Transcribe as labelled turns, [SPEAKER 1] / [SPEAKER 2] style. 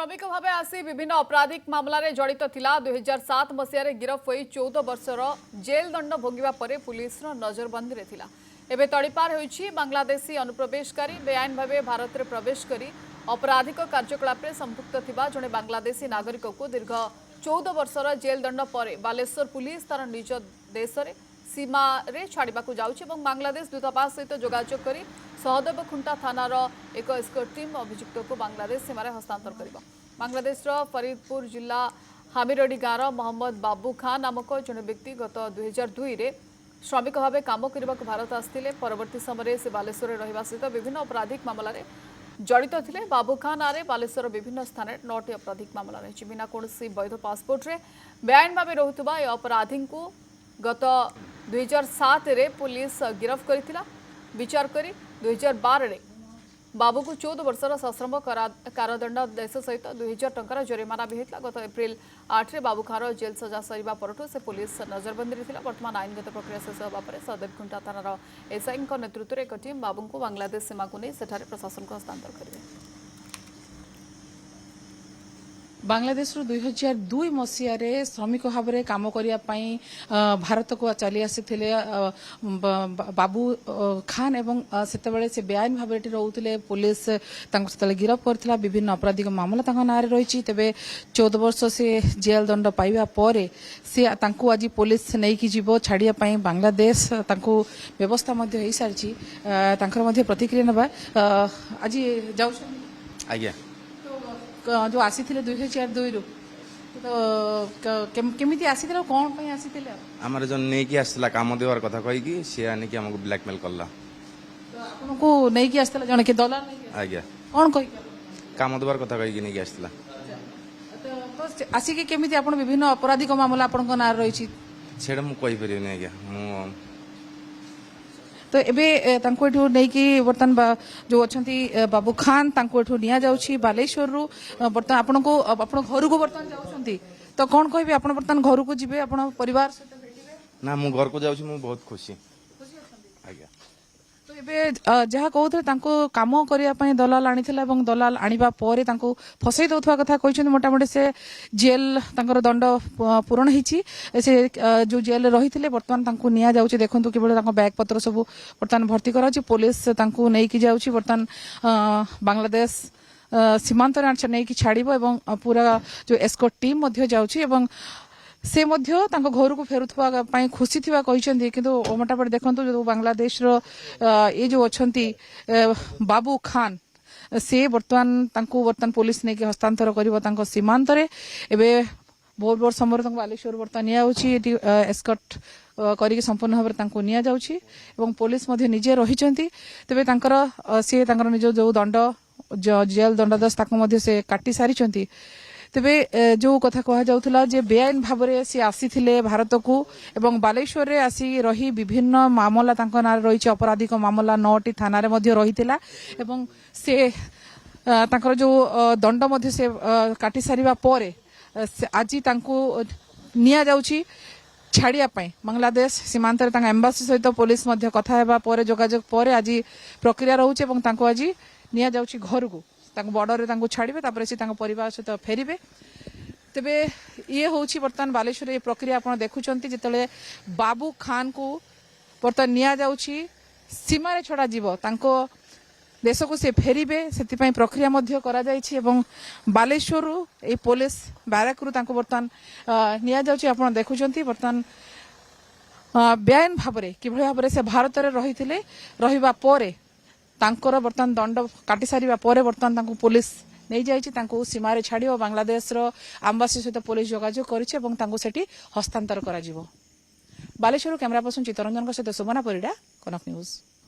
[SPEAKER 1] श्रमिक भाव आसी विभिन्न आपराधिक मामलें जड़ित थिला 2007 मसीह गिरफ हो 14 वर्षर जेल दंड भोगिबा परे पुलिस नजरबंदी रे थिला। एबे तड़ीपार होईछि बांग्लादेशी अनुप्रवेशकारी बेआईन भाव भारत में प्रवेश करी आपराधिक कार्यकलाप में संपुक्त थिबा जड़े बांग्लादेशी नागरिक को दीर्घ 14 वर्षर जेल दंड पर बालेश्वर पुलिस तार निज देश में सीमा रे छाड़ा जाउछि एवं बांग्लादेश दूतावास सहित जोगाजोग करी सहदेव खुंटा थानार एक एस्कॉर्ट टीम अभियुक्त को बांग्लादेश सीमार हस्तांतर कर। बांग्लादेश फरीदपुर जिला हामिरडी गाँव मोहम्मद बाबू खान नामक जड़े व्यक्ति गत 2002 रे श्रमिक भाव काम करने भारत आसते परवर्ती समय से बालेश्वर रहा सहित विभिन्न आपराधिक मामलें जड़ित थे। बाबू खान नारे बालेश्वर विभिन्न स्थान में 9टी आपराधिक मामला रही। बिना कौन वैध पासपोर्ट रे बेआईन भाव रोहुवा अपराधी को गत 2007 रे पुलिस गिरफ्त करथिला। विचार करी 2012 रे बाबू को 14 वर्षर सश्रम कारादंड देश सहित 2000 टंकार जरिमाना भी होता। गत एप्रिल 8 रे बाबू खार जेल सजा सरिबा परठू से पुलिस नजरबंदी थिला। वर्तमान आईनगत प्रक्रिया शेष होगा पर सहदेव खुंटा थानार एसआई नेतृत्व में एक टीम बाबू को बांग्लादेश सीमा को नहीं सेठारे प्रशासन को हस्तांतर करेंगे।
[SPEAKER 2] बांग्लादेश 2002 मसीह श्रमिक भाव में कम करने भारत को चली आसी बाबू खान एवं से बेआईन भाव रोते पुलिस गिरफ करथिला। विभिन्न आपराधिक मामला ना रही। तेबे 14 वर्ष से जेल दंड पाइबा पर से आज पुलिस नहीं कि जीव छाड़िया बांग्लादेश व्यवस्था हो सारी प्रतिक्रिया नवा आज जाऊ
[SPEAKER 3] आज्ञा
[SPEAKER 2] जो आसी 2002 रु तो केमिति आसी कौन पे आसी
[SPEAKER 3] आमर जो नहीं आसला काम देवार कथा कही कि सी आने की हमको ब्लैकमेल करला
[SPEAKER 2] तो आपनको नहीं कि आसला जने के दलाल नहीं
[SPEAKER 3] आज्ञा
[SPEAKER 2] कौन कही
[SPEAKER 3] काम देवार कथा कही कि नहीं आसला
[SPEAKER 2] तो आसी के केमिति आपण विभिन्न आपराधिक मामला आपनको ना रही
[SPEAKER 3] सेडा मु कहि परियो नै आज्ञा मु
[SPEAKER 2] तो एबे तांको एठू नै कि बर्तन जो अछंती बाबू खान तांको एठू निया जाउछि बालेश्वर रु बर्तन आपनको आपण घर को बर्तन जाउछंती तो कोन कहबे आपण बर्तन घर को जिबे आपण परिवार सहित भेटिबे
[SPEAKER 3] ना मु घर को जाउछि मु बहुत खुशी आज्ञा।
[SPEAKER 2] तो एबे जहा कहउथे तांको काम करिया पई दलाल आनिथिला एवं दलाल आनिबा परे तांको फसै दउथवा कथा कहिछन मोटा मोटी से जेल तांकर दंड पूर्ण हिछि से जो जेल रहिथिले वर्तमान तांको निया जाउछि। देखंतु केवल तांको बैग पत्र सब वर्तमान भर्ती कराछि पुलिस तांको नै कि जाउछि वर्तमान बांग्लादेश सीमांत नै कि छाड़िबो एवं पूरा जो एस्कॉर्ट टीम मध्ये जाउछि एवं से मध्य तांको घर को फेरुथवा पई खुशी थिवा कहिसेंती किंतु मोटामोटी देखंतु जो बांग्लादेश रो ये जो अछंती बाबू खान से वर्तमान पुलिस ने के हस्तांतर करिवो तांको सीमांत रे एबे बहुत बहुत समय तांको बालेश्वर वर्तमान निया होछि एटी एस्कॉर्ट करिके संपूर्ण भाव तांको निया जाउछि एवं पुलिस मध्य निजे रहिचंती। तबे तांकर से तांकर निज जो दंड जेल दंडादेश ताको मध्य से काटी सारिचंती। तेबे जो कथा कहा जाउथला जे बेआईन भाव में सी आसी भारत को एवं बालेश्वर रे आसी रही विभिन्न मामला तांको नारे रही आपराधिक मामला 9टी थाना रे मध्य रहितिला एवं से तांकर जो दंड मध्य से काटी सारिबा परे आज तांको निया जाउछि छाड़िया बांग्लादेश सीमांत रे तांका एम्बासी सहित पुलिस मध्य कथा हेबा परे जोगाजोग परे आज प्रक्रिया रहउछि एवं तांको आज निया जाउछि घर को बॉर्डर रे छाड़े से परिवार सहित फेरबे। तेबे ये होछि वर्तमान बालेश्वर ये प्रक्रिया आप देखुंत जिते बाबू खान को बर्तमान निया जाउछि सीमा रे छड़ा जीव तांको देश को से फेरबे से प्रक्रिया मध्य करा जाइछि एवं बालेश्वर ये पुलिस बैरक रु तांको बर्तमान निया जाउछि आप देखुंत वर्तमान बेआईन भाव में किभଳି भाव से भारत रे रहिथिले रहिबा परे तांकर बर्तमान दंड काटी सारिबा परे बर्तमान तांको पुलिस नहीं जाइछि तांको सीमा रे छाड़ियो बांग्लादेश रो एम्बासी सहित पुलिस जोगाजोग करिछि एवं तांको सेठी हस्तांतर करा जिवो। बालेश्वर कैमरा पर्सन चित्तरंजन सहित सुमना परिडा कनक न्यूज।